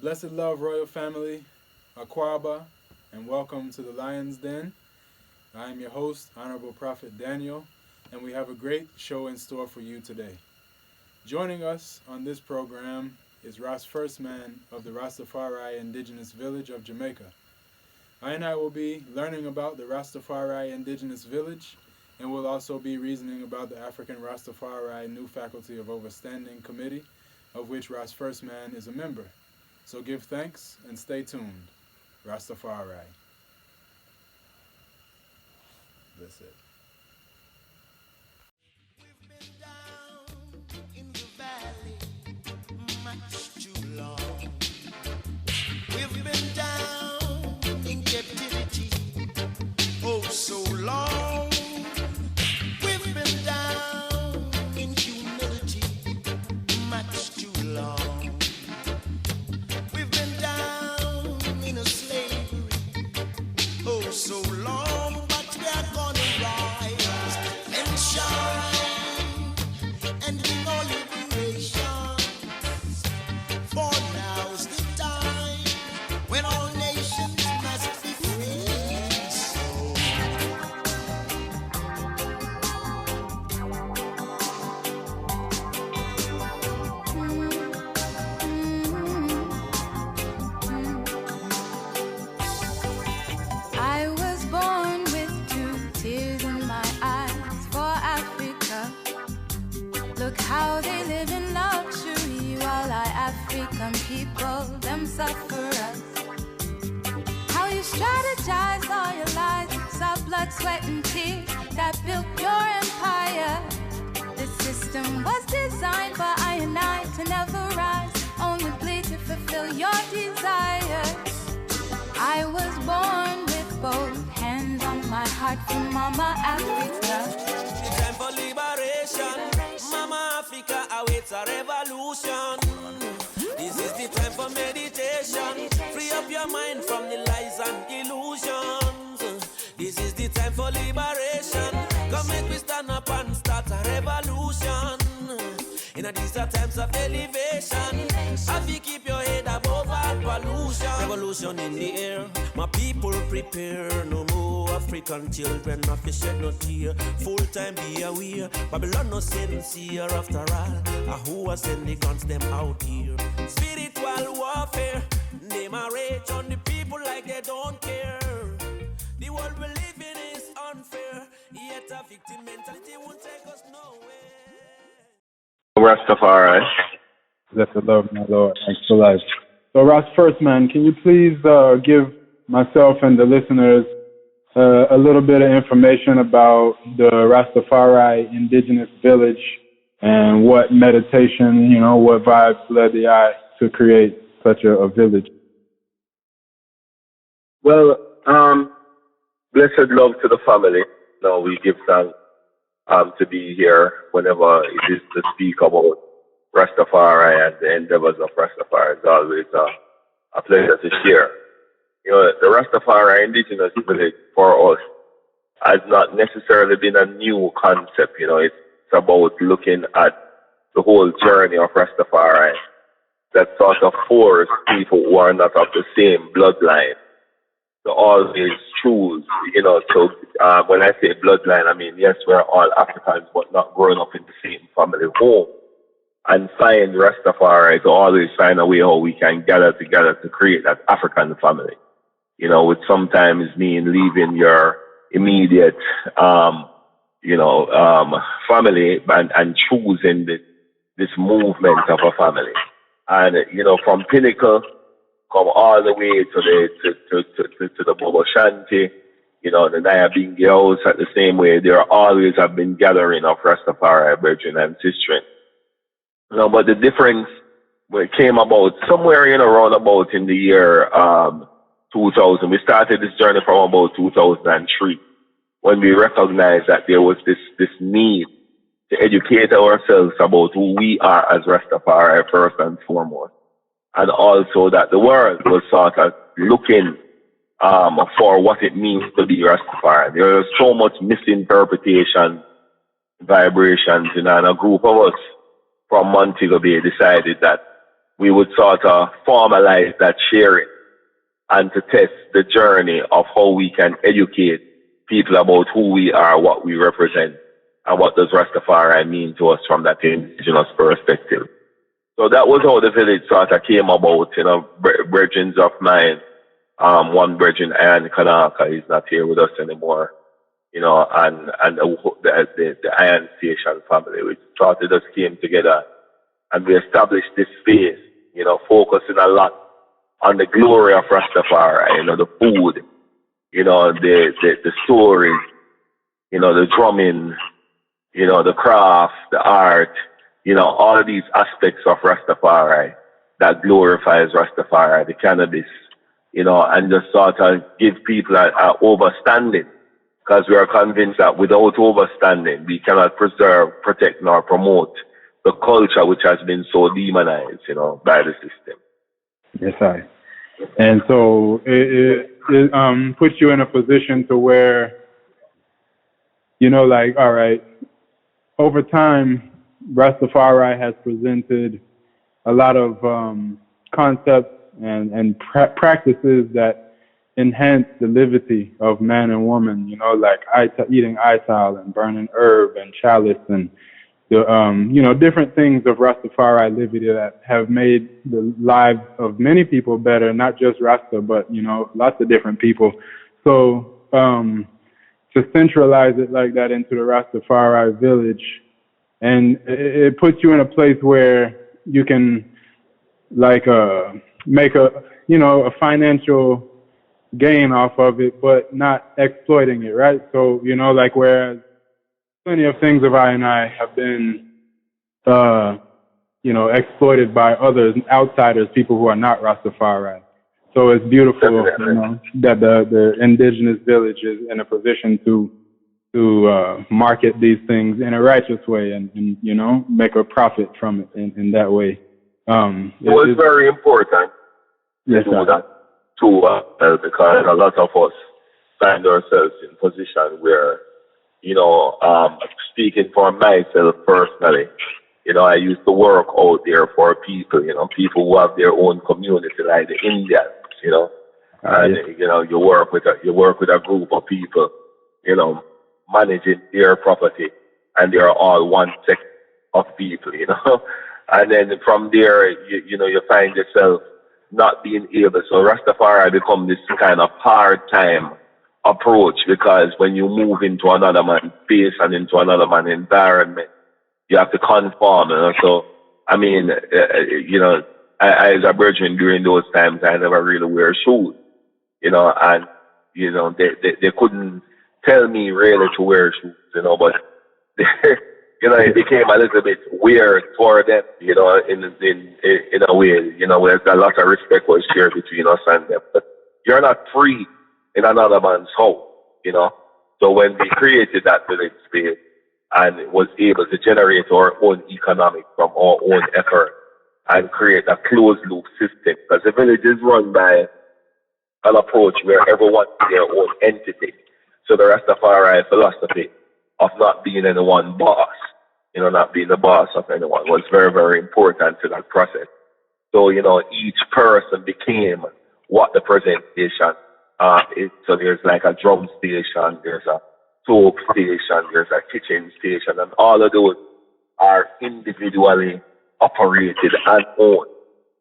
Blessed love, royal family, Akwaba, and welcome to the Lion's Den. I am your host, Honorable Prophet Daniel, and we have a great show in store for you today. Joining us on this program is Ras FirstMan of the Rastafari Indigenous Village of Jamaica. I will be learning about the Rastafari Indigenous Village, and we'll also be reasoning about the African Rastafari New Faculty of Overstanding Committee, of which Ras FirstMan is a member. So give thanks and stay tuned. Rastafari. That's it. We've been down in the valley much too long. We've been down in captivity oh so long. We've been down in humility much too long. We've been down in a slavery oh so long, but we are gonna rise and shine and bring our liberation. For now's the time when all nations must be free. So I was born with 2 tears in my eyes for Africa. Look how they live in luxury while our African people, them suffer us. How you strategize all your lives, saw blood, sweat and tears that built your empire. The system was designed for I and I to never rise, only bleed to fulfill your desires. I was born with both hands on my heart from Mama Africa. The time for liberation. Mama Africa awaits a revolution. This is the time for meditation. Free up your mind from the lies and illusions. This is the time for liberation. Come make we stand up and start a revolution. In these are times of elevation. Have you keep your head above all pollution. Revolution in the air. My people prepare. No more African children. Not to shed no tear. Full time be aware. Babylon no sincere after all. Who are send the guns them out here? Spiritual warfare. They may rage on the people like they don't care. The world we live in is unfair. Yet a victim mentality won't take us nowhere. Rastafari. Blessed love, my Lord. Thanks for life. So, Ras FirstMan, can you please give myself and the listeners a little bit of information about the Rastafari Indigenous Village and what meditation, what vibes led the eye to create such a village? Well, blessed love to the family. Now we give thanks to be here whenever it is to speak about Rastafari and the endeavors of Rastafari. It's always a pleasure to share. The Rastafari Indigenous Village for us has not necessarily been a new concept. It's about looking at the whole journey of Rastafari that sort of force people who are not of the same bloodline to always choose, so when I say bloodline, I mean, yes, we're all Africans, but not growing up in the same family home. And find Rastafari to always find a way how we can gather together to create that African family. Which sometimes mean leaving your immediate, family and choosing this movement of a family. And, from Pinnacle, come all the way to the Bobo Shanti, the Nyabingi House at the same way. There always have been gathering of Rastafari brethren and sistren. But the difference came about somewhere around about in the year 2000. We started this journey from about 2003 when we recognized that there was this need to educate ourselves about who we are as Rastafari first and foremost. And also that the world was sort of looking for what it means to be Rastafari. There is so much misinterpretation, vibrations, and a group of us from Montego Bay decided that we would sort of formalize that sharing and to test the journey of how we can educate people about who we are, what we represent, and what does Rastafari mean to us from that indigenous perspective. So that was how the village sort of came about, you know, brethren of mine. One brethren, Ian Kanaka, is not here with us anymore, you know, and the Iron Station family, we sort of just came together and we established this space, you know, focusing a lot on the glory of Rastafari, you know, the food, you know, the stories, you know, the drumming, you know, the craft, the art, you know, all of these aspects of Rastafari that glorifies Rastafari, the cannabis, you know, and just sort of give people an overstanding, because we are convinced that without overstanding, we cannot preserve, protect, nor promote the culture which has been so demonized, you know, by the system. Yes, I. And so it puts you in a position to where, you know, like, all right, over time, Rastafari has presented a lot of concepts and practices that enhance the liberty of man and woman, you know, like eating ital and burning herb and chalice and the, you know, different things of Rastafari liberty that have made the lives of many people better, not just Rasta, but, you know, lots of different people. So to centralize it like that into the Rastafari village, and it puts you in a place where you can, like, make a, you know, a financial gain off of it, but not exploiting it, right? So, you know, like, whereas plenty of things of I and I have been, you know, exploited by others, outsiders, people who are not Rastafari. So it's beautiful, you know, that the indigenous village is in a position to market these things in a righteous way and you know, make a profit from it in that way. It was very important to do that too, because a lot of us find ourselves in a position where, you know, speaking for myself personally, you know, I used to work out there for people, you know, people who have their own community, like the Indians, you know, and you know, you work with a group of people, you know, managing their property, and they are all one set of people, you know, and then from there, you know, you find yourself not being able. So Rastafari become this kind of part-time approach, because when you move into another man's space and into another man's environment, you have to conform, you know. So, I mean, you know, I as a virgin during those times, I never really wear shoes, you know, and, you know, they couldn't tell me really to wear shoes, you know, but, you know, it became a little bit weird for them, you know, in a way, you know, where a lot of respect was shared between us and them. But you're not free in another man's home, you know. So when we created that village space and was able to generate our own economic from our own effort and create a closed loop system, because the village is run by an approach where everyone is their own entity. So the Rastafari philosophy of not being anyone boss, you know, not being the boss of anyone, was very, very important to that process. So, you know, each person became what the presentation is. So there's like a drum station, there's a soap station, there's a kitchen station, and all of those are individually operated and owned,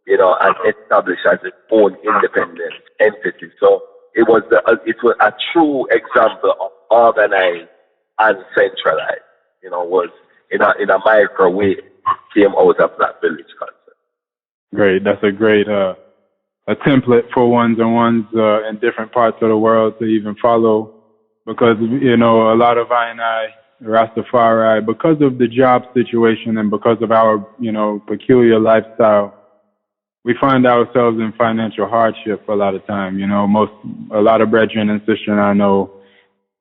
you know, and established as its own independent entity. So it was a true example of organized and centralized, you know, was in a micro way came out of that village concept. Great. That's a great a template for ones and ones in different parts of the world to even follow, because, you know, a lot of I and I Rastafari, because of the job situation and because of our, you know, peculiar lifestyle, we find ourselves in financial hardship a lot of time. You know, a lot of brethren and sisters I know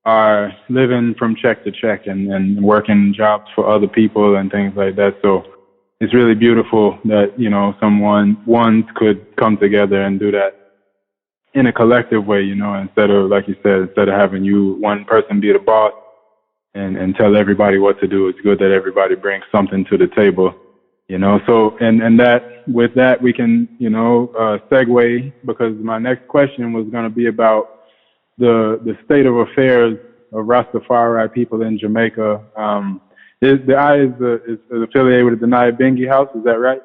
are living from check to check and working jobs for other people and things like that. So it's really beautiful that, you know, ones could come together and do that in a collective way, you know, instead of, like you said, instead of having one person be the boss and tell everybody what to do. It's good that everybody brings something to the table. You know, so and that with that we can, you know, segue, because my next question was going to be about the state of affairs of Rastafari people in Jamaica. The I is affiliated with the Nyabingi House, is that right?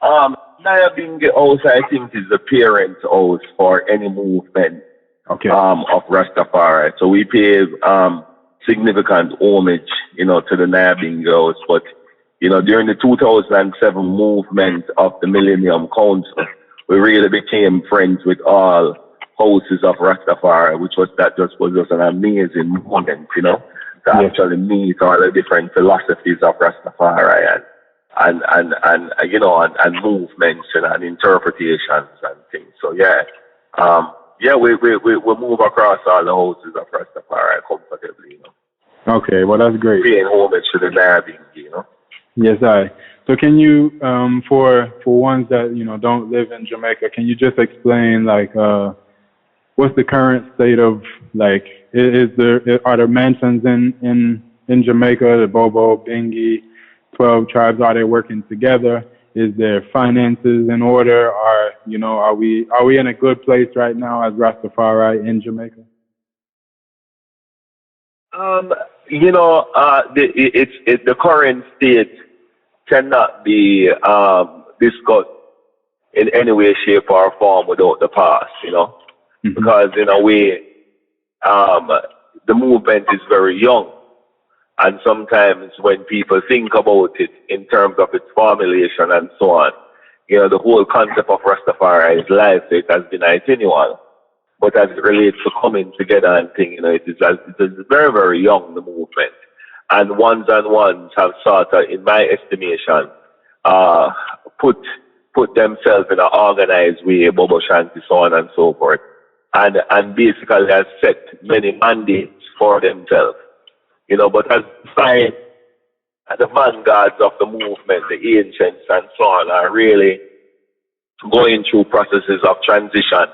Nyabingi House, I think, is the parent house for any movement of Rastafari. So we pay significant homage, you know, to the Nyabingi House. But, you know, during the 2007 movement of the Millennium Council, we really became friends with all houses of Rastafari, which was just an amazing moment, you know, to actually meet all the different philosophies of Rastafari and you know, and movements and interpretations and things. So we move across all the houses of Rastafari comfortably, you know. Okay, well that's great. Paying homage to the Nyabingi, you know. Yes, So can you, for ones that, you know, don't live in Jamaica, can you just explain, like, what's the current state of, like, are there mansions in Jamaica, the Bobo, Bingi, 12 tribes, are they working together? Is their finances in order? Are we in a good place right now as Rastafari in Jamaica? You know, the current state cannot be discussed in any way, shape, or form without the past, you know, because in a way, the movement is very young. And sometimes when people think about it in terms of its formulation and so on, you know, the whole concept of Rastafari's life, it has been itinerant. But as it relates to coming together and things, you know, it is very, very young, the movement. And ones have sort of, in my estimation, put themselves in an organized way, Bobo Shanti, so on and so forth, and basically has set many mandates for themselves. You know, but as the vanguards of the movement, the ancients and so on, are really going through processes of transition,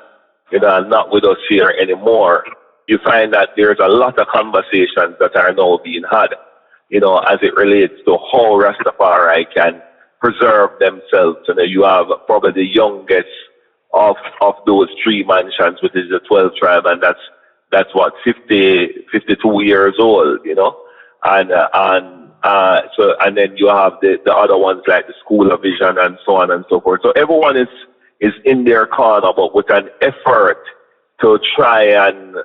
you know, and not with us here anymore, you find that there's a lot of conversations that are now being had, you know, as it relates to how Rastafari can preserve themselves. And then you have probably the youngest of those three mansions, which is the 12th tribe, and that's what, 52 years old, you know, and then you have the other ones like the School of Vision and so on and so forth. So everyone is in their corner, but with an effort to try and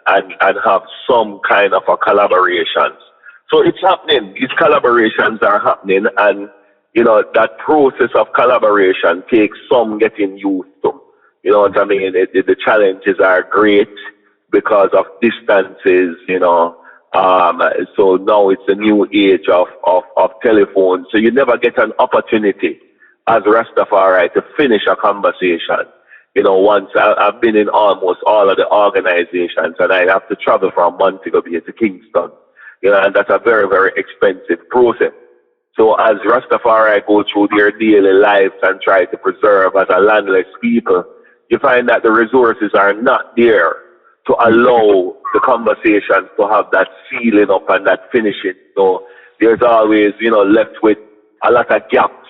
have some kind of a collaboration. So it's happening. These collaborations are happening, and you know that process of collaboration takes some getting used to. You know what I mean? The challenges are great because of distances, you know. So now it's a new age of telephones. So you never get an opportunity as Rastafari to finish a conversation. You know, once I've been in almost all of the organizations, and I have to travel from Mantle to Kingston. You know, and that's a very, very expensive process. So as Rastafari go through their daily lives and try to preserve as a landless people, you find that the resources are not there to allow the conversations to have that sealing up and that finishing. So there's always, you know, left with a lot of gaps,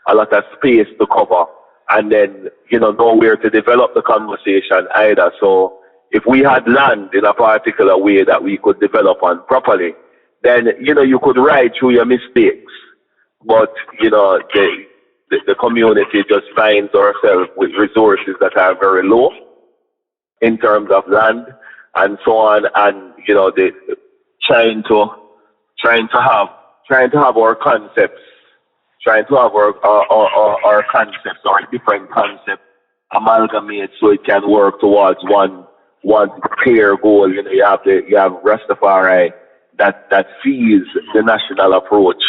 a lot of space to cover, and then, you know, nowhere to develop the conversation either. So if we had land in a particular way that we could develop on properly, then, you know, you could ride through your mistakes. But, you know, the community just finds ourselves with resources that are very low in terms of land and so on, and you know, they trying to have our concepts, trying to have our concepts, our different concepts amalgamate so it can work towards one clear goal. You know, you have Rastafari that sees the national approach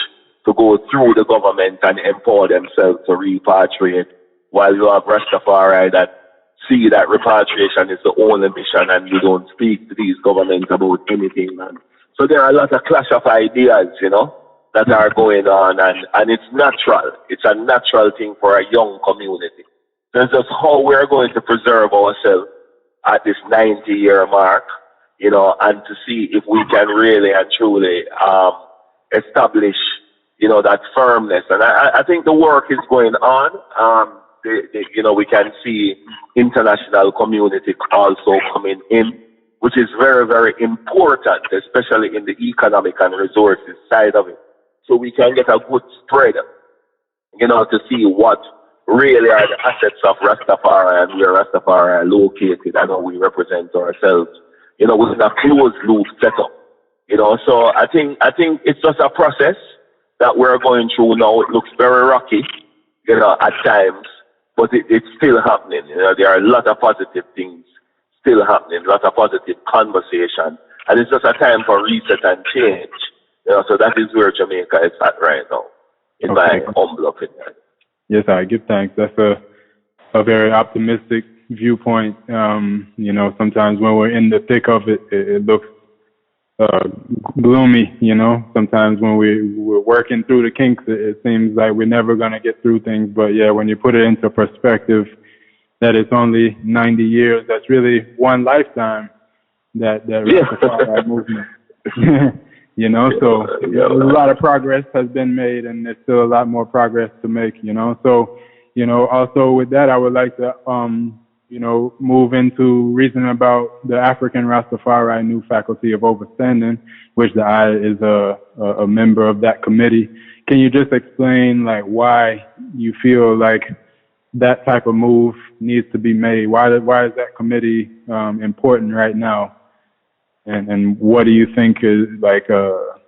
to go through the government and empower themselves to repatriate, while you have Rastafari that see that repatriation is the only mission, and you don't speak to these governments about anything, man. So there are a lot of clash of ideas, you know, that are going on, and it's natural. It's a natural thing for a young community. So it's just how we're going to preserve ourselves at this 90-year mark, you know, and to see if we can really and truly establish that firmness. And I think the work is going on. We can see international community also coming in, which is very, very important, especially in the economic and resources side of it. So we can get a good spread, to see what really are the assets of Rastafari and where Rastafari are located and how we represent ourselves, within a closed loop setup. So I think it's just a process that we're going through now. It looks very rocky, at times, but it's still happening. There are a lot of positive things still happening, a lot of positive conversation, and it's just a time for reset and change. So that is where Jamaica is at right now, in my humble opinion. Yes, I give thanks. That's a very optimistic viewpoint. Sometimes when we're in the thick of it, it looks gloomy. Sometimes when we're working through the kinks, it seems like we're never going to get through things. But yeah, when you put it into perspective, that it's only 90 years, that's really one lifetime that Rastafari movement. So a lot of progress has been made, and there's still a lot more progress to make. So also with that, I would like to move into reasoning about the African Rastafari new faculty of Overstanding, which the I is a member of that committee. Can you just explain why you feel like that type of move needs to be made? Why is that committee important right now? And what do you think is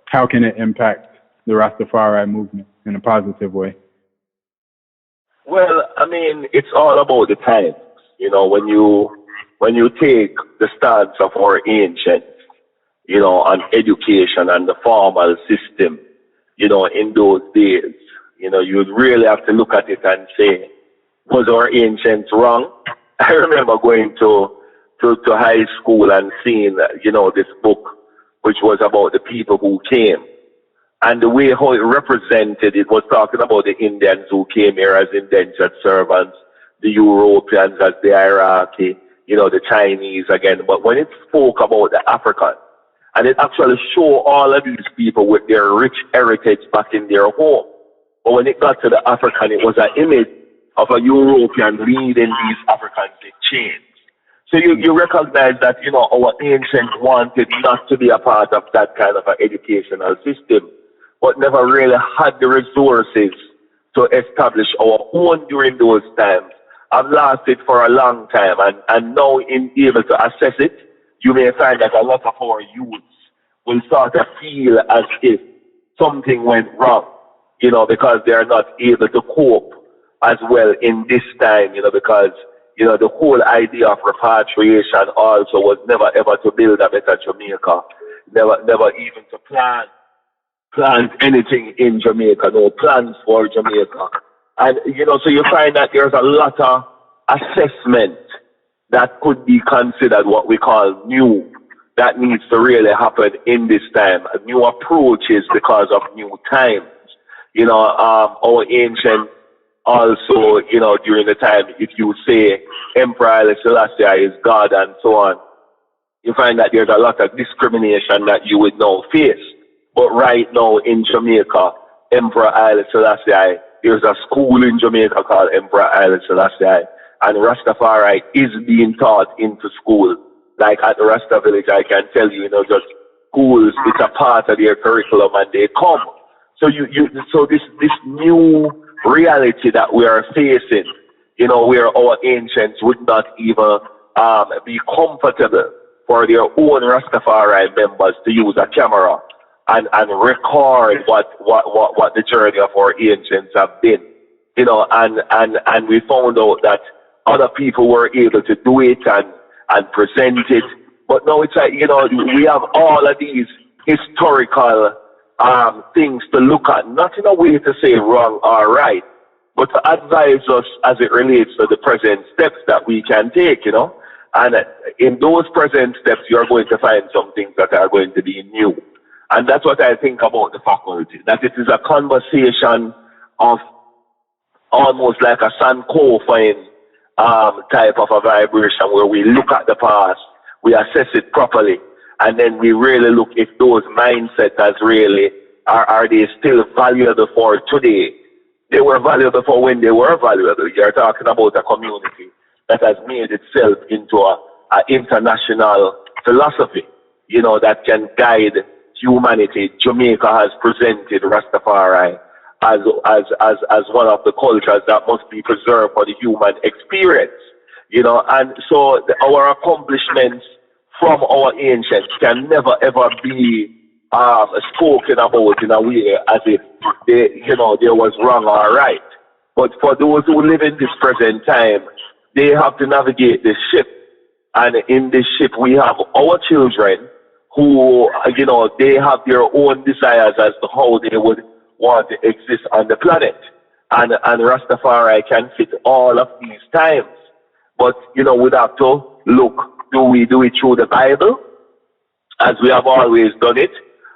how can it impact the Rastafari movement in a positive way? Well, I mean, it's all about the times. When you take the stance of our ancients, on education and the formal system, in those days, you'd really have to look at it and say, was our ancients wrong? I remember going to high school and seeing, this book, which was about the people who came. And the way how it represented, it was talking about the Indians who came here as indentured servants, the Europeans as the hierarchy, the Chinese again. But when it spoke about the Africans, and it actually showed all of these people with their rich heritage back in their home. But when it got to the African, it was an image of a European leading these Africans in chains. So you recognize that, our ancients wanted not to be a part of that kind of an educational system, but never really had the resources to establish our own during those times. I've lost it for a long time, and now in able to assess it, you may find that a lot of our youths will sort of feel as if something went wrong, because they're not able to cope as well in this time, because the whole idea of repatriation also was never ever to build a better Jamaica, never even to plant anything in Jamaica, no plans for Jamaica. And, so you find that there's a lot of assessment that could be considered what we call new, that needs to really happen in this time. New approaches because of new times. Our ancient also, during the time, if you say Emperor Haile Selassie is God and so on, you find that there's a lot of discrimination that you would now face. But right now in Jamaica, Emperor Haile Selassie, there's a school in Jamaica called Emperor Haile Selassie, and Rastafari is being taught into school. Like at the Rasta Village, I can tell you, just schools, it's a part of their curriculum and they come. So so this new reality that we are facing, where our ancients would not even be comfortable for their own Rastafari members to use a camera and record what the journey of our ancients have been, and we found out that other people were able to do it and present it. But now it's like, we have all of these historical things to look at, not in a way to say wrong or right, but to advise us as it relates to the present steps that we can take, And in those present steps, you're going to find some things that are going to be new. And that's what I think about the faculty, that it is a conversation of almost like a Sankofa type of a vibration where we look at the past, we assess it properly, and then we really look if those mindsets has really are they still valuable for today? They were valuable for when they were valuable. You're talking about a community that has made itself into a international philosophy, you know, that can guide humanity. Jamaica has presented Rastafari as one of the cultures that must be preserved for the human experience, you know, and so our accomplishments from our ancients can never ever be spoken about in a way as if there was wrong or right. But for those who live in this present time, they have to navigate this ship, and in this ship we have our children who, you know, they have their own desires as to how they would want to exist on the planet. And Rastafari can fit all of these times. But, you know, we'd have to look, do we do it through the Bible, as we have always done it?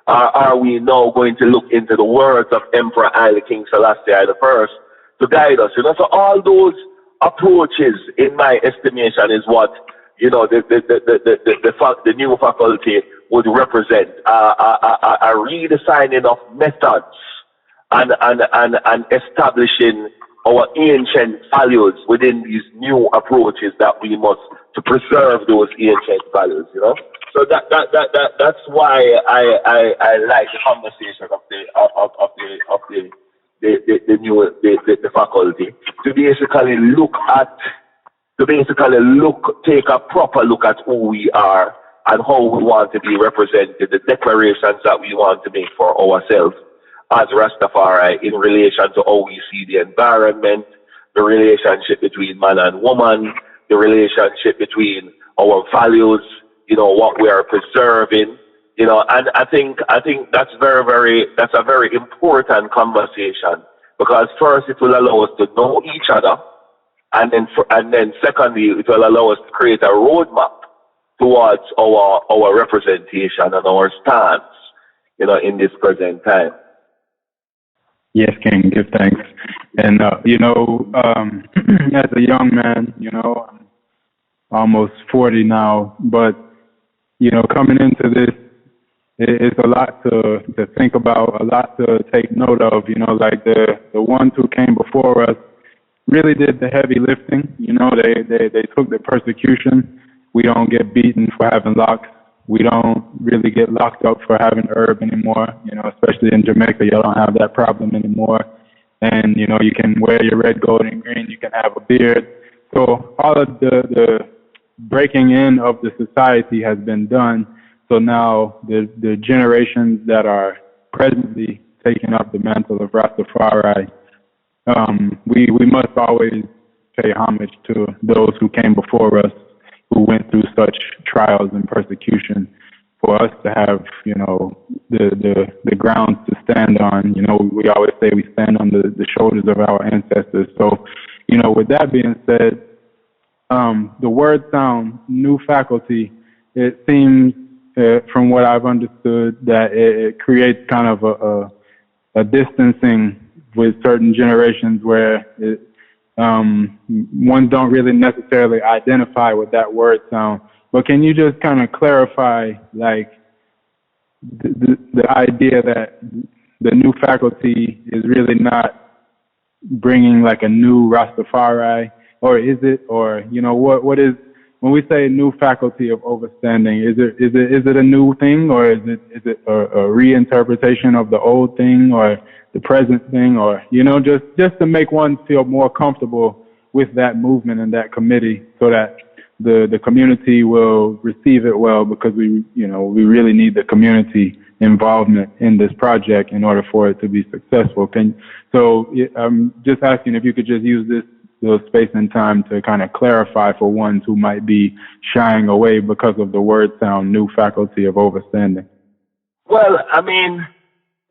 Or are we now going to look into the words of Emperor Haile King Selassie I to guide us? You know, so all those approaches, in my estimation, is what, you know, the new faculty would represent, a redesigning of methods and establishing our ancient values within these new approaches that we must to preserve those ancient values, you know. So that's why I like the conversation of the faculty to take a proper look at who we are and how we want to be represented, the declarations that we want to make for ourselves as Rastafari in relation to how we see the environment, the relationship between man and woman, the relationship between our values, you know, what we are preserving, you know, and I think that's a very important conversation, because first it will allow us to know each other, and then secondly it will allow us to create a roadmap towards our representation and our stance, you know, in this present time. Yes, King, give thanks. And, you know, as a young man, you know, I'm almost 40 now, but, you know, coming into this, it's a lot to think about, a lot to take note of, you know, like the ones who came before us really did the heavy lifting. You know, they took the persecution. We don't get beaten for having locks. We don't really get locked up for having herb anymore, you know, especially in Jamaica. You don't have that problem anymore. And, you know, you can wear your red, gold, and green. You can have a beard. So all of the breaking in of the society has been done. So now the generations that are presently taking up the mantle of Rastafari, we must always pay homage to those who came before us, who went through such trials and persecution, for us to have, you know, the grounds to stand on. You know, we always say we stand on the shoulders of our ancestors. So, you know, with that being said, the word sound, new faculty, it seems, from what I've understood, that it creates kind of a distancing with certain generations where one don't really necessarily identify with that word sound. But can you just kind of clarify, like, the idea that the new faculty is really not bringing like a new Rastafari, or is it, or, you know, what is, when we say new faculty of overstanding, is it a new thing, or is it a reinterpretation of the old thing or the present thing, or, you know, just to make one feel more comfortable with that movement and that committee, so that the community will receive it well, because we really need the community involvement in this project in order for it to be successful. So I'm just asking if you could just use this little space and time to kind of clarify for ones who might be shying away because of the word sound, new faculty of overstanding. Well, I mean,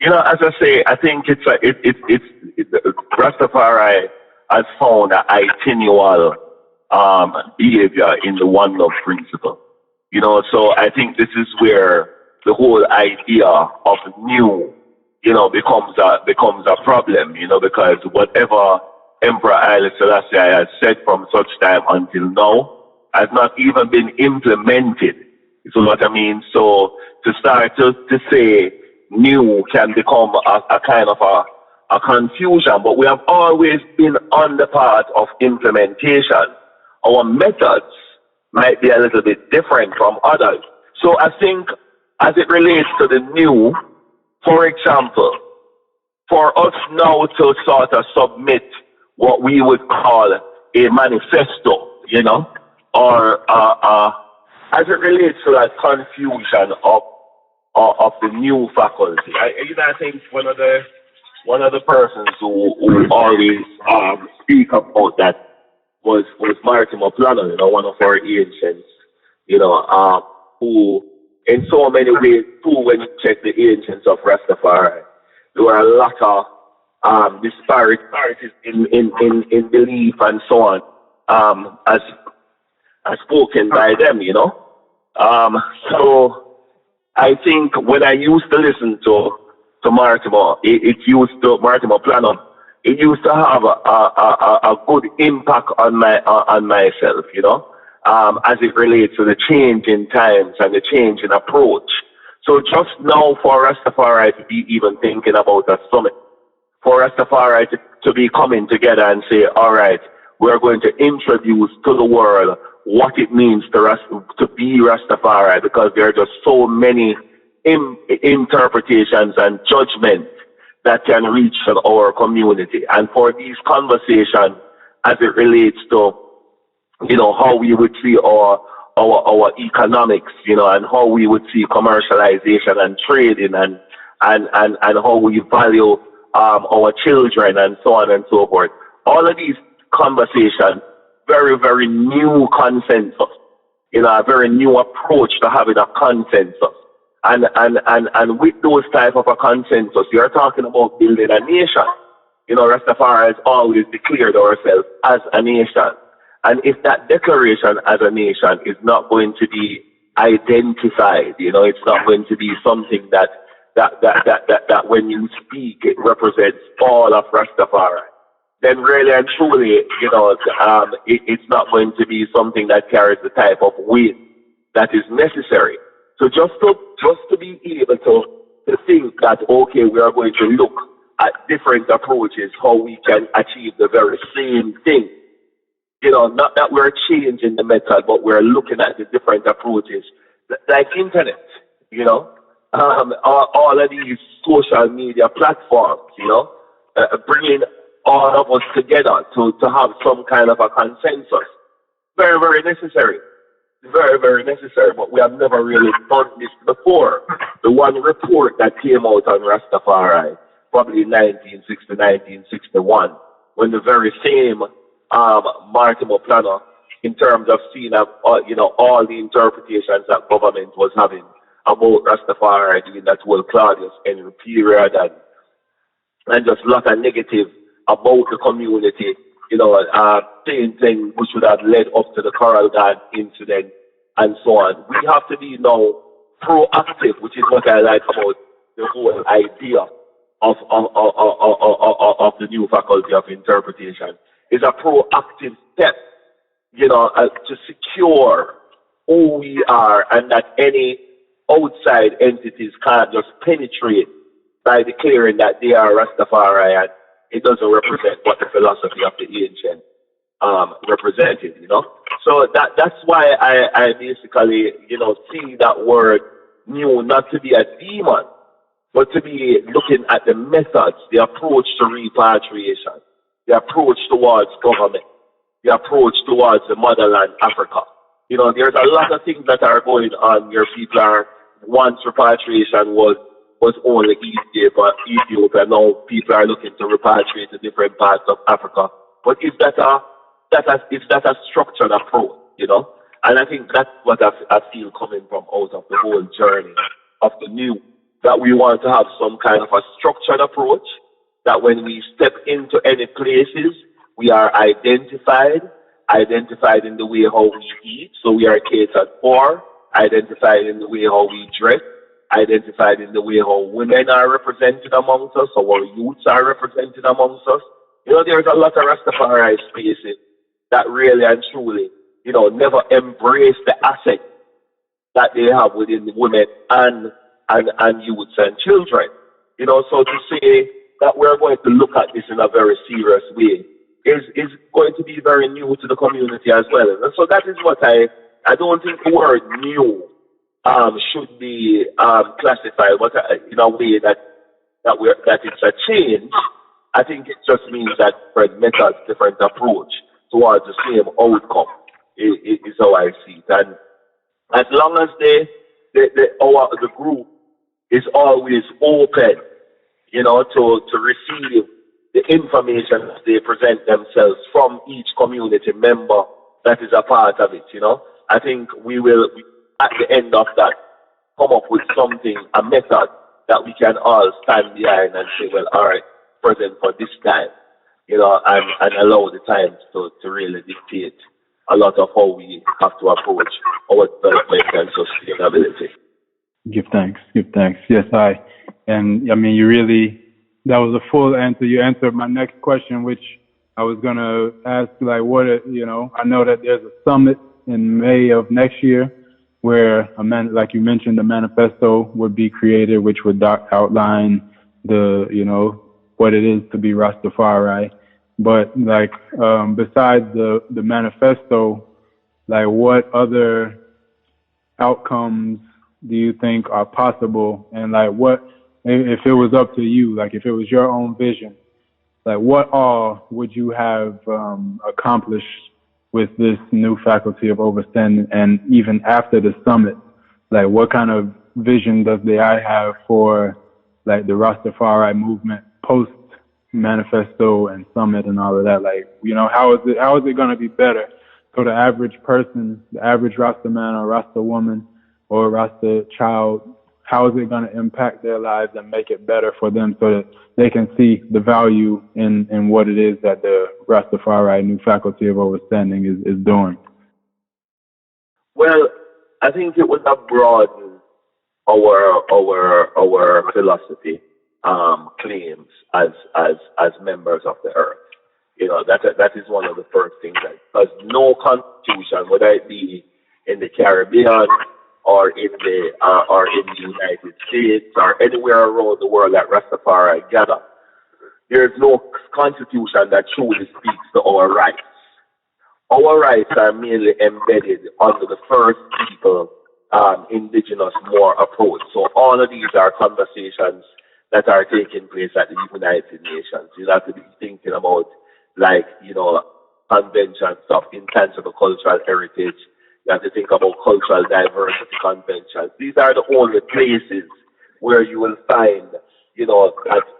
you know, as I say, I think it's Rastafari has found an itineral behavior in the one love principle. You know, so I think this is where the whole idea of new, you know, becomes a problem, you know, because whatever Emperor Haile Selassie has said from such time until now has not even been implemented. You know what I mean? So to start to say new can become a kind of a confusion, but we have always been on the path of implementation. Our methods might be a little bit different from others. So I think as it relates to the new, for example, for us now to sort of submit what we would call a manifesto, you know, or as it relates to that confusion of the new faculty. I think one of the persons who always speak about that was Martin Plano, you know, one of our ancients, you know, who in so many ways, too, when you check the ancients of Rastafari, there were a lot of disparities in belief and so on, as spoken by them, you know. So I think when I used to listen to Martimo, Martimo Plano, it used to have a good impact on myself, you know, as it relates to the change in times and the change in approach. So just now for Rastafari to be even thinking about a summit, for Rastafari to be coming together and say, all right, we're going to introduce to the world what it means to be Rastafari, because there are just so many interpretations and judgments that can reach our community. And for these conversations as it relates to, you know, how we would see our economics, you know, and how we would see commercialization and trading and how we value our children and so on and so forth. All of these conversations, very, very new consensus, you know, a very new approach to having a consensus. And with those type of a consensus, you're talking about building a nation. You know, Rastafari has always declared ourselves as a nation. And if that declaration as a nation is not going to be identified, you know, it's not going to be something that when you speak, it represents all of Rastafari, then really and truly, you know, it's not going to be something that carries the type of weight that is necessary. So just to be able to think that, okay, we are going to look at different approaches, how we can achieve the very same thing. You know, not that we're changing the method, but we're looking at the different approaches, like internet, you know, all of these social media platforms, you know, bringing all of us together to have some kind of a consensus. Very, very necessary. Very, very necessary, but we have never really done this before. The one report that came out on Rastafari, probably in 1960, 1961, when the very same Martin Plano, in terms of seeing, you know, all the interpretations that government was having about Rastafari during that whole Claudius Henry period, and just a lot of negative about the community, you know, same thing which would have led up to the Coral Garden incident and so on. We have to be now proactive, which is what I like about the whole idea of the new faculty of interpretation. Is a proactive step, you know, to secure who we are, and that any outside entities can't just penetrate by declaring that they are Rastafari, and it doesn't represent what the philosophy of the ancient represented, you know. So that's why I basically, you know, see that word new not to be a demon, but to be looking at the methods, the approach to repatriation, the approach towards government, the approach towards the motherland, Africa. You know, there's a lot of things that are going on where people are, once repatriation was only Ethiopia, now people are looking to repatriate to different parts of Africa. But is that a structured approach, you know? And I think that's what I feel coming from out of the whole journey of the new, that we want to have some kind of a structured approach, that when we step into any places, we are identified in the way how we eat, so we are catered for, identified in the way how we dress, identified in the way how women are represented amongst us, or our youths are represented amongst us. You know, there's a lot of Rastafari spaces that really and truly, you know, never embrace the asset that they have within the women and and youths and children. You know, so to say that we're going to look at this in a very serious way is going to be very new to the community as well. And so that is what I don't think the word new should be classified but in a way that it's a change. I think it just means that different methods, different approach towards the same outcome is how I see it. And as long as the group is always open, you know, to receive the information that they present themselves from each community member that is a part of it, you know, I think we will, at the end of that, come up with something, a method that we can all stand behind and say, well, all right, present for this time, you know, and allow the times to really dictate a lot of how we have to approach our development and sustainability. Give thanks. Yes, and I mean, that was a full answer. You answered my next question, which I was going to ask, like, you know, I know that there's a summit in May of next year where, like you mentioned, the manifesto would be created, which would outline you know, what it is to be Rastafari. But, like, besides the manifesto, like, what other outcomes do you think are possible? And, like, what, if it was up to you, like, if it was your own vision, like, what all would you have accomplished with this new faculty of Overstanding? And even after the summit, like, what kind of vision does the AI have for, like, the Rastafari movement post manifesto and summit and all of that? Like, you know, how is it going to be better for the average person, the average Rasta man or Rasta woman or Rasta child? How is it going to impact their lives and make it better for them so that they can see the value in what it is that the Rastafari new faculty of Overstanding is doing? Well, I think it would have broadened our philosophy claims as members of the earth. You know, that is one of the first things because no constitution, whether it be in the Caribbean or in the United States or anywhere around the world that Rastafari gather, there is no constitution that truly speaks to our rights. Our rights are mainly embedded under the First People Indigenous More approach. So all of these are conversations that are taking place at the United Nations. You have to be thinking about, like, you know, conventions of intangible cultural heritage. You have to think about cultural diversity conventions. These are the only places where you will find, you know,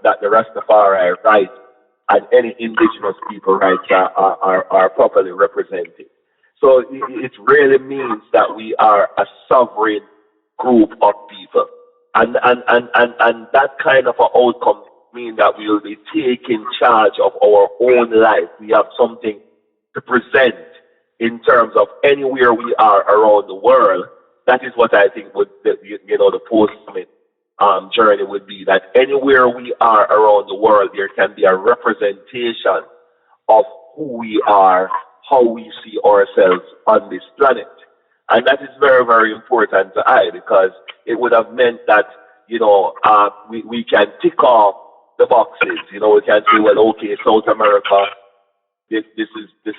that the Rastafari rights and any indigenous people rights are properly represented. So it really means that we are a sovereign group of people. And that kind of an outcome means that we will be taking charge of our own life. We have something to present in terms of anywhere we are around the world. That is what I think the post-summit journey would be, that anywhere we are around the world, there can be a representation of who we are, how we see ourselves on this planet. And that is very, very important to I, because it would have meant that, you know, we can tick off the boxes. You know, we can say, well, okay, South America, this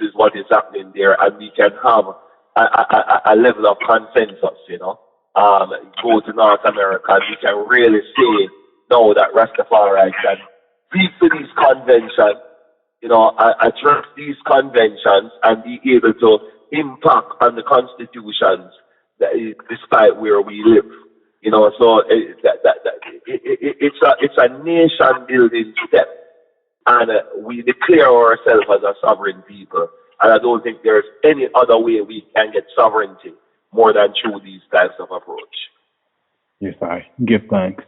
is what is happening there, and we can have a level of consensus, you know. Go to North America, and we can really say, no, that Rastafari can speak to these conventions, you know, address these conventions and be able to impact on the constitutions despite where we live. You know, so it's a nation building step, and we declare ourselves as a sovereign people. And I don't think there's any other way we can get sovereignty more than through these types of approach. Yes, I give thanks.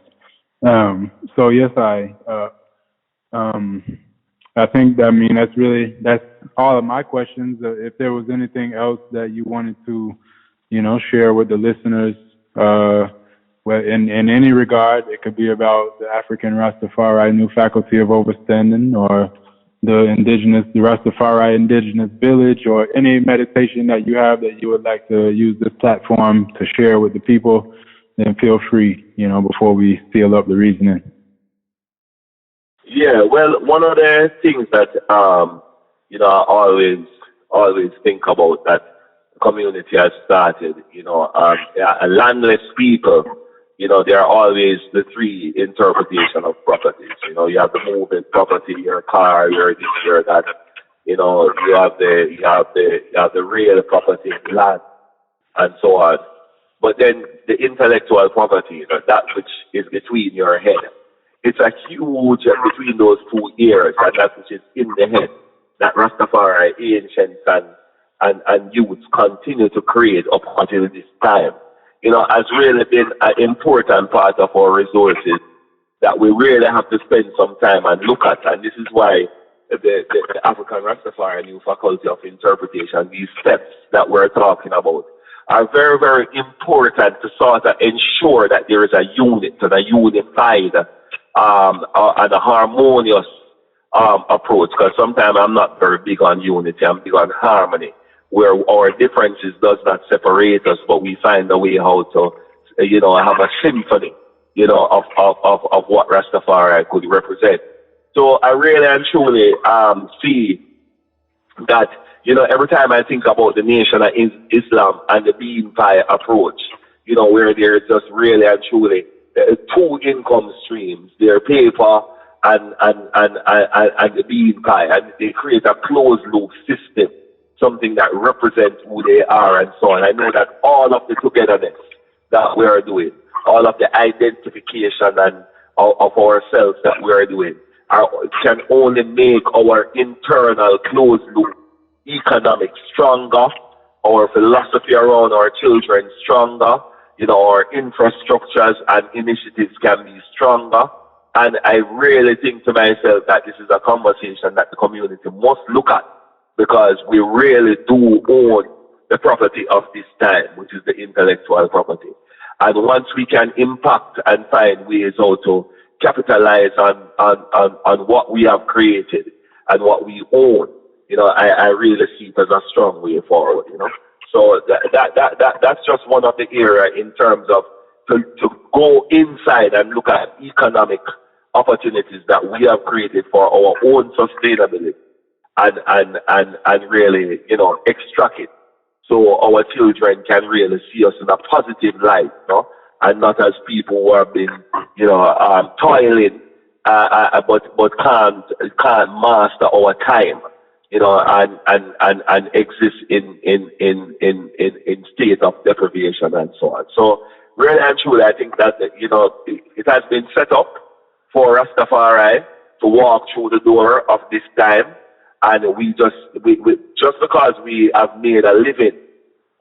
So yes, I think that, I mean, that's all of my questions. If there was anything else that you wanted to, you know, share with the listeners, well, in any regard, it could be about the African Rastafari new faculty of Overstanding, or the Rastafari Indigenous Village, or any meditation that you have that you would like to use this platform to share with the people, then feel free, before we seal up the reasoning. Yeah, well, one of the things that I always think about that the community has started, a landless people, there are always the three interpretation of properties. You have the moving property, your car, your this, your that. You have the real property, land, and so on. But then the intellectual property, that which is between your head. It's a huge between those two ears, and that which is in the head, that Rastafari ancients and youths continue to create up until this time, has really been an important part of our resources that we really have to spend some time and look at. And this is why the African Rastafari New Faculty of Interpretation, these steps that we're talking about, are very, very important to sort of ensure that there is a unit and a unified and a harmonious approach. Because sometimes I'm not very big on unity, I'm big on harmony, where our differences does not separate us, but we find a way how to, have a symphony, of what Rastafari could represent. So I really and truly see that, every time I think about the Nation of Islam and the bean pie approach, where there's just really and truly two income streams, their paper and the bean pie, and they create a closed loop system, something that represents who they are and so on. I know that all of the togetherness that we are doing, all of the identification and of ourselves that we are doing, can only make our internal closed loop economic stronger, our philosophy around our children stronger, our infrastructures and initiatives can be stronger. And I really think to myself that this is a conversation that the community must look at, because we really do own the property of this time, which is the intellectual property. And once we can impact and find ways how to capitalize on what we have created and what we own, I really see it as a strong way forward, So that's just one of the areas in terms of to go inside and look at economic opportunities that we have created for our own sustainability and really, extract it so our children can really see us in a positive light, and not as people who have been, toiling, but can't master our time, and exist in state of deprivation and so on. So really and truly, I think that it has been set up for Rastafari to walk through the door of this time, and we just because we have made a living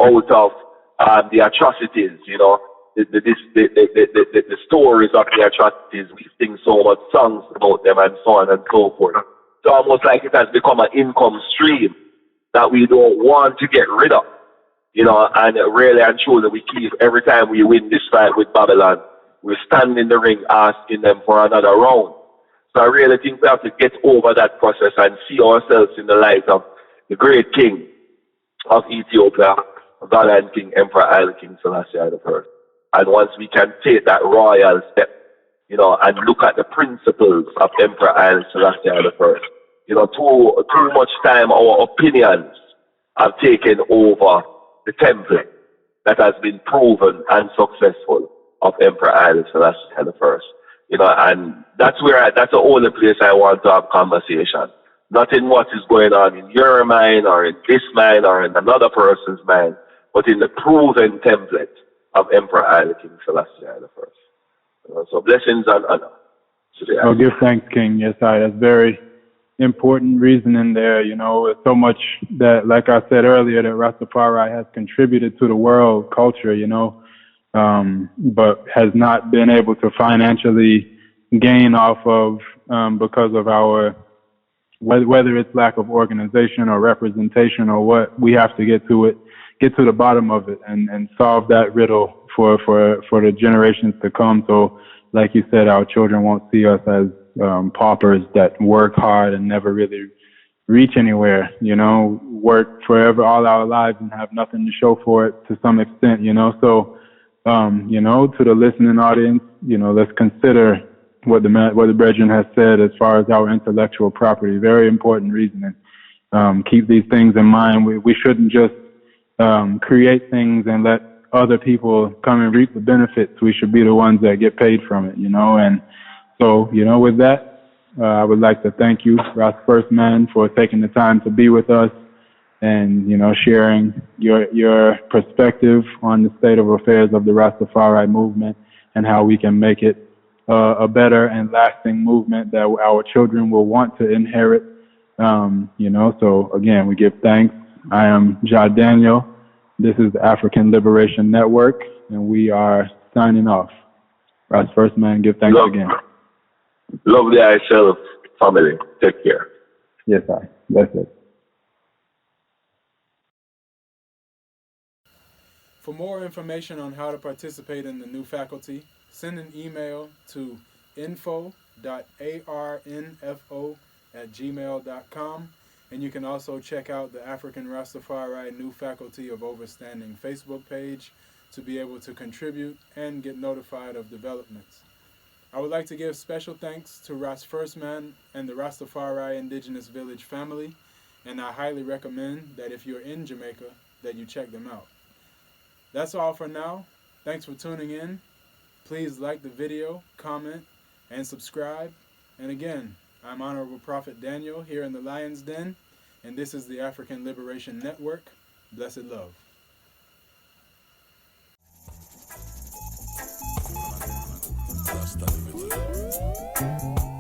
out of the atrocities, the stories of the atrocities, we sing so much songs about them and so on and so forth. So almost like it has become an income stream that we don't want to get rid of, and really and truly we keep, every time we win this fight with Babylon, we stand in the ring asking them for another round. So I really think we have to get over that process and see ourselves in the light of the great king of Ethiopia, God and King Emperor Haile King Selassie I. And once we can take that royal step, and look at the principles of Emperor Haile Selassie I. Too much time our opinions have taken over the template that has been proven and successful of Emperor Haile Selassie I. And that's the only place I want to have conversation. Not in what is going on in your mind or in this mind or in another person's mind, but in the proven template of Emperor Haile King Selassie I. So blessings and honor. Oh, give thanks, King. Yes, that's very important reasoning there. It's so much that, like I said earlier, that Rastafari has contributed to the world culture, but has not been able to financially gain off of because of our, whether it's lack of organization or representation or what, we have to get to the bottom of it and solve that riddle for the generations to come. So, like you said, our children won't see us as paupers that work hard and never really reach anywhere, work forever all our lives and have nothing to show for it to some extent, So To the listening audience, let's consider what the brethren has said as far as our intellectual property. Very important reasoning. Keep these things in mind. We shouldn't just create things and let other people come and reap the benefits. We should be the ones that get paid from it, And so, with that, I would like to thank you, Ras FirstMan, for taking the time to be with us and, sharing your perspective on the state of affairs of the Rastafari movement and how we can make it a better and lasting movement that our children will want to inherit. So again, we give thanks. I am Ja Daniel. This is the African Liberation Network, and we are signing off. Ras FirstMan, give thanks again. Lovely yourself, family. Take care. Yes, I. That's it. For more information on how to participate in the new faculty, send an email to info.arnfo@gmail.com, and you can also check out the African Rastafari New Faculty of Overstanding Facebook page to be able to contribute and get notified of developments. I would like to give special thanks to Ras FirstMan and the Rastafari Indigenous Village family, and I highly recommend that if you're in Jamaica, that you check them out. That's all for now. Thanks for tuning in. Please like the video, comment, and subscribe. And again, I'm Honorable Prophet Daniel here in the Lion's Den, and this is the African Liberation Network. Blessed love. Overstanding.